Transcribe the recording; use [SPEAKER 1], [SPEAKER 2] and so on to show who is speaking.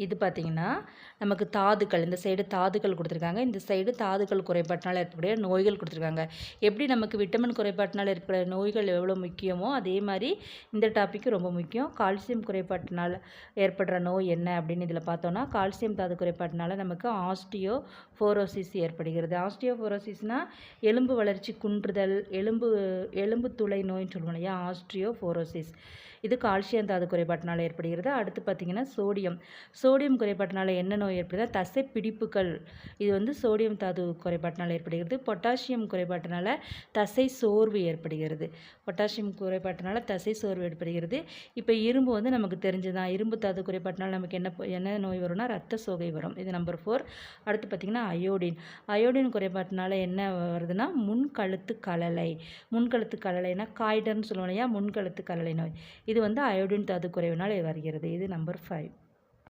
[SPEAKER 1] இது பார்த்திங்கன்னா நமக்கு தாதுக்கள், இந்த சைடு தாதுக்கள் கொடுத்துருக்காங்க, இந்த சைடு தாதுக்கள் குறைபாட்டினால் ஏற்படக்கூடிய நோய்கள் கொடுத்துருக்காங்க. எப்படி நமக்கு விட்டமின் குறைபாட்டினால் ஏற்பட நோய்கள் எவ்வளோ முக்கியமோ அதே மாதிரி இந்த டாப்பிக்கு ரொம்ப முக்கியம். கால்சியம் குறைபாட்டினால் ஏற்படுற நோய் என்ன அப்படின்னு இதில் பார்த்தோன்னா, கால்சியம் தாது குறைபாட்டினால நமக்கு ஆஸ்டியோபோரோசிஸ் ஏற்படுகிறது. ஆஸ்டியோபோரோசிஸ்னால் எலும்பு வளர்ச்சி குன்றுதல், எலும்பு துளை நோயின்னு சொல்லுவோம் இல்லையா, ஆஸ்டியோபோரோசிஸ். இது கால்சியம் தாது குறைபாட்டினால் ஏற்படுகிறது. அடுத்து பார்த்திங்கன்னா சோடியம் குறைபாட்டினால் என்ன நோய் ஏற்படுது? தசை பிடிப்புகள். இது சோடியம் தாது குறைபாட்டினால் ஏற்படுகிறது. பொட்டாசியம் குறைபாட்டினால் தசை சோர்வு ஏற்படுகிறது. இப்போ இரும்பு நமக்கு தெரிஞ்சுதான். இரும்பு தாது குறைபாட்டினால் நமக்கு என்ன நோய் வரும்னா இரத்த சோகை வரும். இது நம்பர் 4. அடுத்து பார்த்திங்கன்னா அயோடின் குறைபாட்டினால் என்ன வருதுன்னா முன்கழுத்து கழலைனா காய்டர்னு சொல்லுவோம் இல்லையா, முன்கழுத்து கழலை நோய். இது அயோடின் தாது குறைவினால் வருகிறது. இது நம்பர் 5.